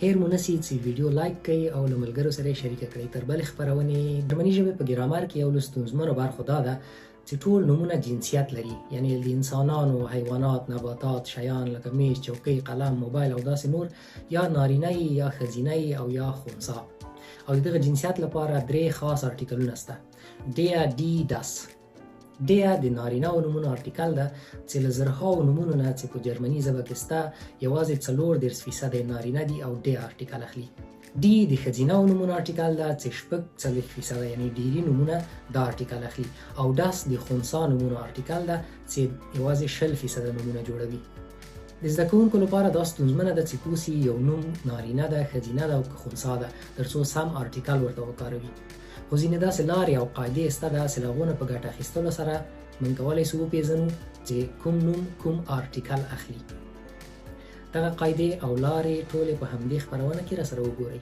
هیر مو نسی چې ویډیو لایک کړئ او له ملګرو سره یې شریکه کړئ. تر بلې خپرونې جرمني ژبې په ګرامر کې یو له ستونزمنو برخو دا ده چې ټول نومونه جنسیت لري، یعنی د انسانانو، حیوانات، نباتات، شیان لکه میز، چوکۍ، قلم، موبایل او داسې نور یا نارینه یا ښځینه او یا خنثی. او د دغه جنسیت لپاره درې خاص ارټیکلونه شته: der، die، das. der د نارینه او نومونو ارټیکل ده چې له زرهاو نومونو نه چې په جرمني ژبه کې شته یوازې 34% نارینه دي او د ارټیکل اخلي. دی د ښځینه او نومونو ارټیکل ده چې 40% یعنی ډیری نومونه دا ارټیکل اخلي. او das د خنثی نومونو ارټیکل ده چې یوازې 20% نومونه جوړوي. د زده کوونکو لپاره دا ستونزمنه ده چې پوسی یو نوم نارینه ده، ښځینه ده او که خنثی ده ترڅو سم ارټیکل ورته وکاروي. خو ځینې داسې لارې او قاعدې شته ده چې له هغو نه په ګټه اخیستلو سره موږ کولی شو وپېژنو چې کوم نوم کوم ارټیکل اخلي. دغه قاعدې او لارې ټولې په همدې خپرونه کې راسره وګورئ.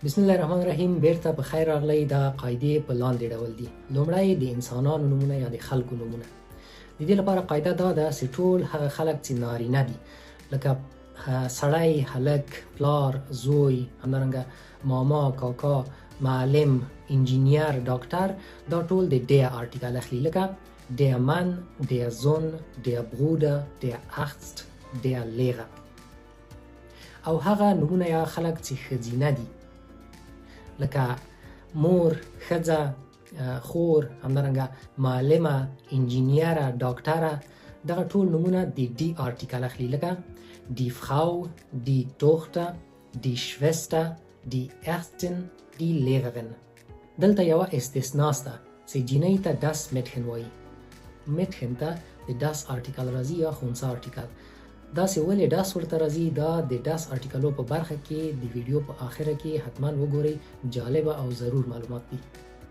بسم الله الرحمن الرحیم. بیرته په خیر راغلی. دا قاعدې په لاندې ډول دي. لومړی د انسانانو نومونه یا د خلکو نومونه. د دې لپاره قاعده دا ده چې ټول هغه خلک چې نارینه دي لکه سړی، هلک، پلار، زوی، همدارنګه ماما، کاکا، معلم، انجینیر، ډاکټر، دا ټول د der ارټیکل اخلي. لکه der Mann، der Sohn، der Bruder، der Arzt، der Lehrer. او هغه نومونه یا خلک چې ښځینه دي لکه مور، ښځه، خور، همدارنګه معلمه، انجینیره، ډاکټره، دغه ټول نومونه د دی ارټیکل اخلي. لکه die Frau، die Tochter، die Schwester، die Ärztin، die Lehrerin. دلته یوه استثنا شته چې جینۍ ته das Mädchen وایي. Mädchen ته د das ارټیکل راځي یا خنثی ارټیکل. داسې ولې das ورته راځي دا د das ارټیکلو په برخه کې د ویډیو په آخره کې حتما وګورئ. جالبه او ضرور معلومات دي.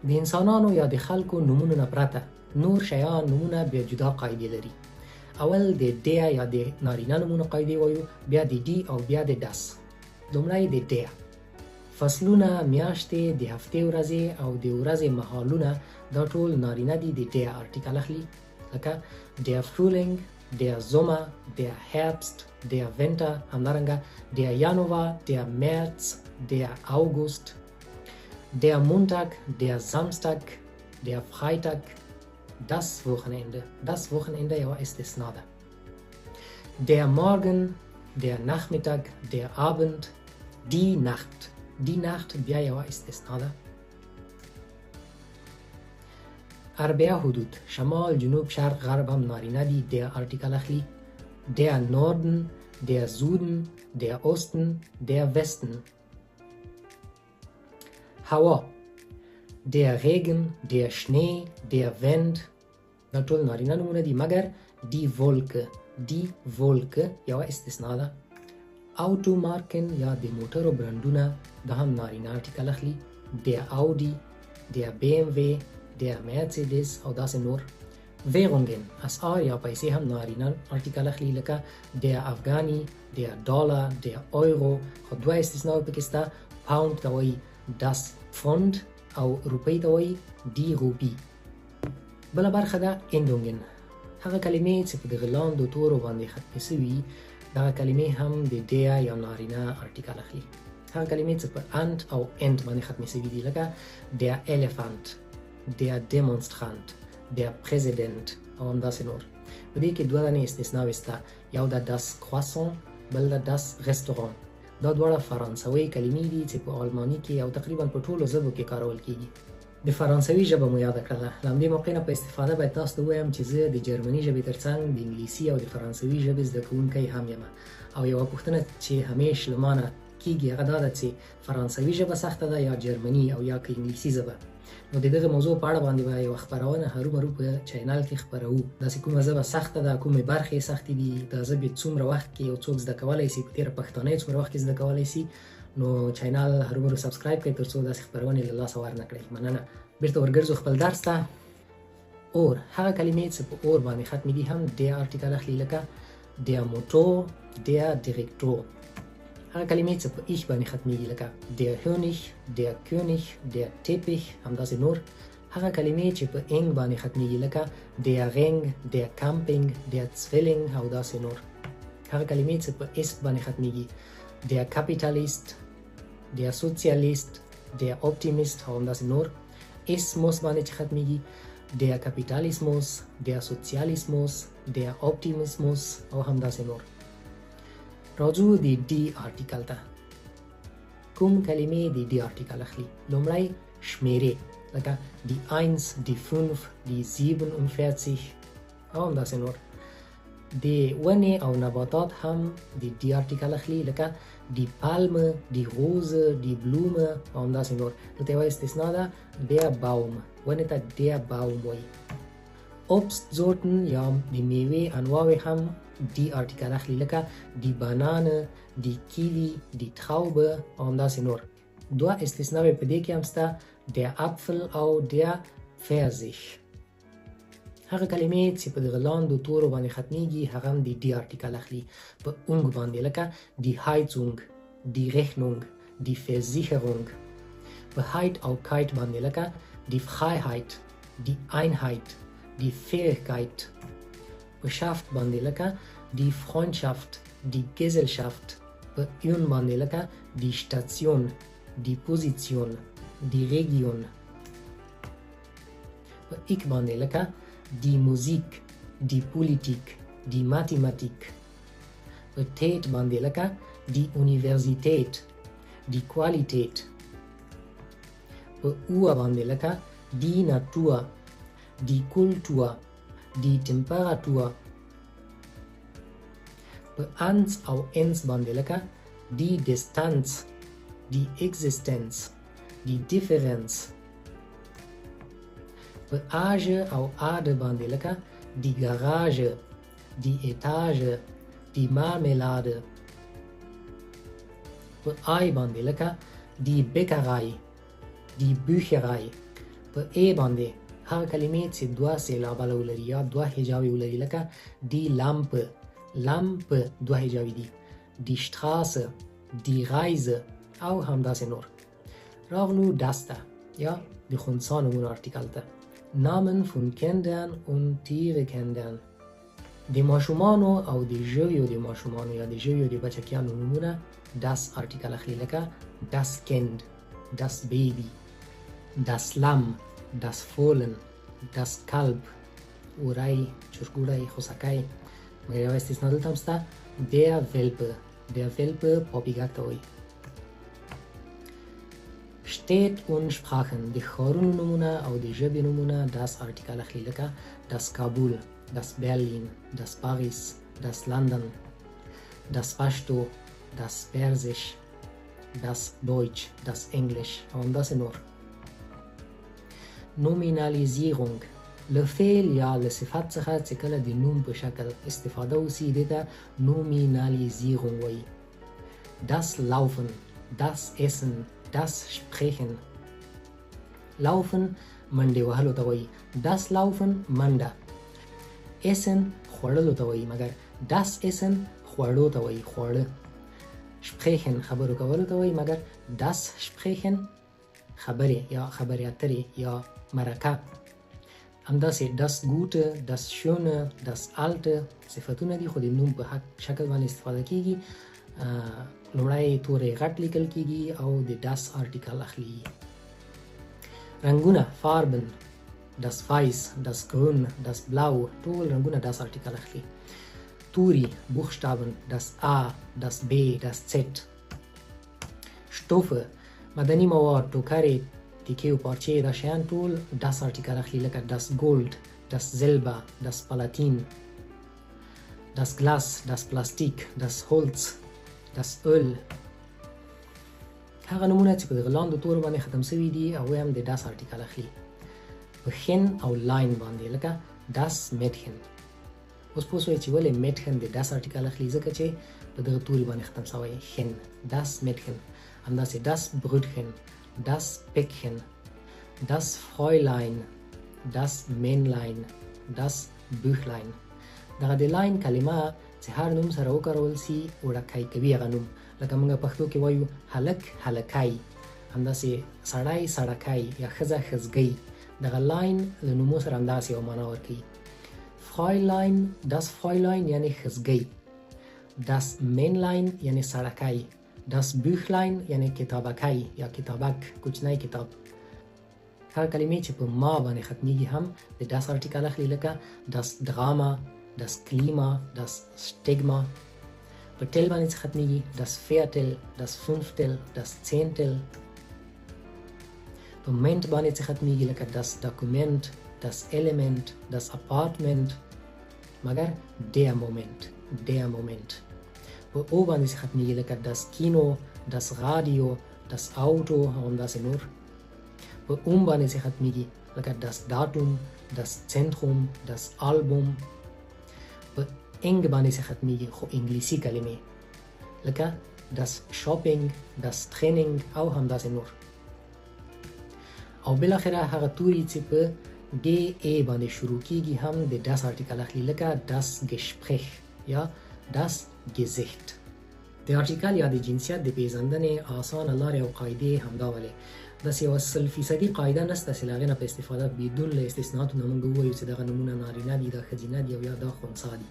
د انسانانو یا د خلکو نومونو نه پرته نور شیان نومونه بیا جدا قاعدې لري. اول د der یا د نارینه نومونو قاعدې وایو، بیا د die او بیا د das. لومړی د der. فصلونه، میاشتې، د هفتې ورځې او د ورځې مهالونه دا ټول نارینه دي، د der ارټیکل اخلي. لکه der Frühling، der Sommer، der Herbst، der Winter، همدارنګه der Januar، der März، der August، der Montag، der Samstag، der Freitag، das Wochenende. Das Wochenende یوه استثنا ده. Der Morgen، der Nachmittag، der Abend، die Nacht. Die Nacht بیا یوه استثنا ده. اربعه حدود، شمال، جنوب، شرق، غرب هم نارینه دي، der ارټیکل اخلي. Der Norden، der Süden، der Osten، der Westen. هوا، der Regen، der Schnee، der Wind، دا ټول نارینه نومونه دي مګر die Wolke. die Wolke یوه استثنا ده. Automarken یا د موټرو برندونه دا هم نارینه ارټیکل اخلي. der Audi، der BMW، der Mercedes او داسې نور. Währungen، اسعار یا پیسې هم نارینه ارټیکل اخلي. لکه der Afghani، der Dollar، der Euro. خو دوه استثناوې پکې شته. پاوند ته وایي das Pfund او روپۍ ته وایي die Rupie. بله برخه ده endungen. هغه کلمې چې په دغه لاندو تورو باندې ختمې شوي دغه کلمې هم د der یا نارینه ارټیکل اخلي. هغه کلمې چې په and او end باندې ختمې شوي دي لکه der Elefant، der Demonstrant، der Präsident او همداسې نور. په دې کې دوه دانې استثناوې شته. یو ده das Croissant، بل ده das Restaurant. دا دواړه فرانسوي کلمې دي چې په آلماني کې او تقریبا په ټولو ژبو کې کارول کیږي. د فرانسوي ژبه مو یاده کړله. له همدې موقع نه په استفاده باید تاسو ته ووایم چې زه د جرمني ژبې ترڅنګ د انګلیسي او د فرانسوي ژبې زده کوونکی هم یم. او یوه پوښتنه چې همیش له ما نه کیږي هغه دا ده چې فرانسوي ژبه سخته ده یا جرمني او یا که انګلیسي ژبه. نو د دغه موضوع په اړه باندې به یوه خپرونه هرومرو په چینل کې خپروو. داسې کومه ژبه سخته ده، کومې برخې سختې دي، دا ژبې څومره وخت کې یو څوک زده کولی شي، په تېره پښتانه یې څومره وخت کې زده کولی شي. نو چینل هرومرو سبسکرایب کړئ ترڅو داسې خپرونې له لاسه ورنه کړئ. مننه. بیرته ورګرځو خپل درس ته. اور، هغه کلمې چې په اور باندې ختمې دي هم der ارټیکل اخلي. لکه der Motor، der Direktor. هغه کلمې چې په ich باندې ختمېږي لکه der Honig، der König، der Teppich، همداسې نور. هغه کلمې چې په انګ باندې ختمیږي لکه der Ring, der Camping, der Zwilling او داسې نور. هغه کلمې چې په اس باندې ختمیږي der Kapitalist, der Sozialist, der Optimist او همداسې نور. اسموس باندې چې ختمیږي der Kapitalismus, der Sozialismus, der Optimismus او همداسې نور. راځو د ډي آرټیکل ته. کوم کلمې د ډي آرټیکل اخلي؟ لومړی شمیرې لکه die 1, die 5, die 47 او همداسې نور. د ونې او نباتات هم د ډي آرټیکل اخلي لکه die Palme, die Rose, die Blume او همداسې نور. دلته یوه استثنا ده der Baum. ونې ته der Baum وایي. Obstsorten یا د میوې انواوې هم ډي آرټیکل اخلي لکه die Banane, die Kiwi, die Traube او همداسې نور. دوه استثناوې په دې کې هم شته der Apfel او der Pfirsich. هغه کلمې چې په دغه لاندو تورو باندې ختمیږي هغه هم د ډي آرټیکل اخلي په اونګ باندې لکه die Heizung, die Rechnung, die Versicherung. په Heit او Kite باندې لکه die Freiheit, die Einheit, die Fähigkeit. په Schaft باندې لکه die Freundschaft, die Gesellschaft. په Ion باندې لکه die Station, die Position, die Region. په Ik باندې لکه die Musik, die Politik, die Mathematik. په Tät باندې لکه die Universität, die Qualität. په Uhr باندې لکه die Natur, die Kultur, die Temperatur. په Ans او Ens باندې لکه die Distanz, die Existenz, die Differenz. په Age او Ade باندې لکه die Garage, die Etage, die Marmelade. په I باندې لکه die Bäckerei, die Bücherei. په A باندې هغه کلمې چې دوه سیلابه ولري یا دوه هجاوې ولري لکه die Lampe, Lampe دوه هجاوې دي. die Straße, die Reise او همداسې نور. راغلو das ته یا د خنثی نومونو آرټیکل ته. Namen von Kindern und Tierekindern. د ماشومانو او د ژویو د ماشومانو یا د ژویو د بچکیانو نومونه das آرټیکل اخلي لکه das Kind, das Baby, das Lamm, das Fohlen, das Kalb. وری، چرګوړی، خوسکی. مګر یوه استثنا دلته هم شته der Welpe. der Welpe پاپیګک ته وایي. Städt und Sprachen. د ښارونو نومونه او د ژبې نومونه das آرټیکل اخلي لکه das Kabul, das Berlin, das Paris, das London, das Pashto, das Persisch, das Deutsch, das English او همداسې نور. Nominalisierung. له فعل یا له صفت څخه چې کله د نوم په شکل استفاده وسي دې ته Nominalisierung وایي. Das Laufen, das Essen, das Sprechen. Laufen منډې وهلو ته وایي. das Laufen منډه. Essen خوړلو ته وایي مګر das Essen خوړو ته وایي خواړه. Sprechen خبرو کولو ته وایي مګر das Sprechen خبرې یا خبرې اترې یا مرکه. همداسې das Gute, das Schöne, das Alte صفتونه دي خو د نوم په شکل باندې استفاده کیږي. لومړی تورې غټ لیکل کیږي او د das آرټیکل اخلي. رنګونه Farben, das Weiß, das Grün, das Blau ټول رنګونه das آرټیکل اخلي. توري Buchstaben, das A, das B, das Z. Stoffe مدني مواد ټوکرې تیکې او پارچې دا شیان ټول das آرټیکل اخلي لکه das Gold, das Silber, das Palatin, das Glas, das Plastik, das Holz, das Öl. هغه نومونه چې په دغه لاندو تورو باندې ختم شوي دي هغوی هم د das آرټیکل اخلي. په ښین او لاین باندې لکه das Mädchen. اوس پوه شوئ چې ولې Mädchen د das آرټیکل اخلي ځکه چې په دغه توري باندې ختم شوی ښین. das Mädchen. همداسې das Brötchen, das Päckchen, das Fräulein, das Männlein, das Büchlein. دغه د لاین کلمه چې هر نوم سره وکارول سي وړکی کوي هغه نوم. لکه موږ پښتو کې وایو هلک هلکی، همداسې سړی سړکی یا ښځه ښځګۍ. دغه لاین له نومو سره همداسې یوه معنا ورکوي. فرایلاین، das Fräulein یعنې ښځګۍ، das Männlein یعنې سړکی، das Büchlein یعنې کتابکی یا کتابک کوچنی کتاب. هر کلمې چې په ما باندې ختمیږي هم د das ارټیکل اخلي، لکه das Drama، das Klima، das Stigma. په ټل باندې چې ختمیږي das Viertel، das Fünftel، das Zehntel. په منت باندې چې ختمیږي لکه das Dokument، das Element، das Apartment. مگر der Moment، der Moment. په او باندې چې ختمیږي لکه das Kino، das Radio، das Auto او همداسې نور. په اوم باندې چې ختمیږي لکه das Datum، das Zentrum، das Album. په انګ باندې چې ختمیږي خو انګلیسي کلمې لکه das Shopping، das Training او همداسې نور. او بالاخره هغه توري چې په ډي ای باندې شروع کیږي هم د das ارټیکل اخلي، لکه das Gespräch یا das Gesicht. د ارټیکل یا د جنسیت د پیژندنې اسانه لارې او قاعدې همدا ولې داسې یوه 100% قاعده نشته چې له هغې نه په استفاده بدون له استثنااتو نه موږ ووایو چې دغه نومونه نارینه دي، دا ښځینه دي او یا دا خنثی دي.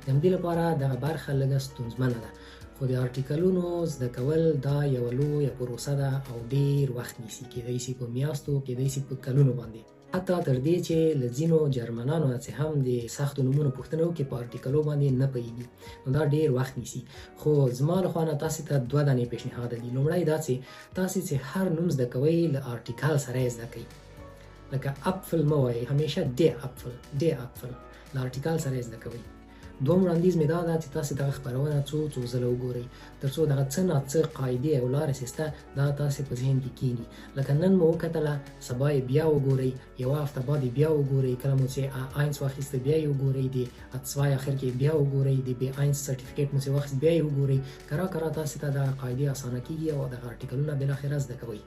د همدې لپاره دغه برخه لږه ستونزمنه ده، خو د ارټیکلونو زده کول دا یوه لویه پروسه ده او ډېر وخت نیسي، کیدای شي په میاشتو، کیدای شي په کلونو باندې، حتی تر دې چې له ځینو جرمنانو نه چې هم د سختو نومونو پوښتنه وکړي په ارټیکلو باندې نه پوهېږي، نو دا ډېر وخت نیسي. خو زما له خوا نه تاسې ته 2 دانې پیشنهاده دي. لومړی دا چې تاسې چې هر نوم زده کوئ له ارټیکل سره یې زده کوئ، لکه اپفل مه وایئ، همیشه د اپفل، د اپفل له ارټیکل سره یې زده کوئ. دوم وړاندیز مې دا ده چې تاسې دغه خپرونه څو ځله وګورئ تر څو دغه څه نه څه قاعدې او لارې چې شته دا تاسې په ذهن کې کښېني. لکه نن مو وکتله، سبا یې بیا وګورئ، یوه هفته بعد یې بیا وګورئ، کله مو چې A1 واخیسته بیا یې وګورئ، د A2 اخر کې بیا وګورئ، د B1 سرټیفیکیټ مو چې واخیست بیا یې وګورئ. کرا کرا تاسې ته دغه قاعدې اسانه کېږي او دغه ارټیکلونه بالاخره زده کوئ.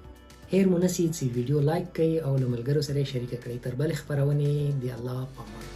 هیر مو نسي چې ویډیو لایک کړئ او له ملګرو سره یې شریکه کړئ. تر بلې خپرونې د الله په امان.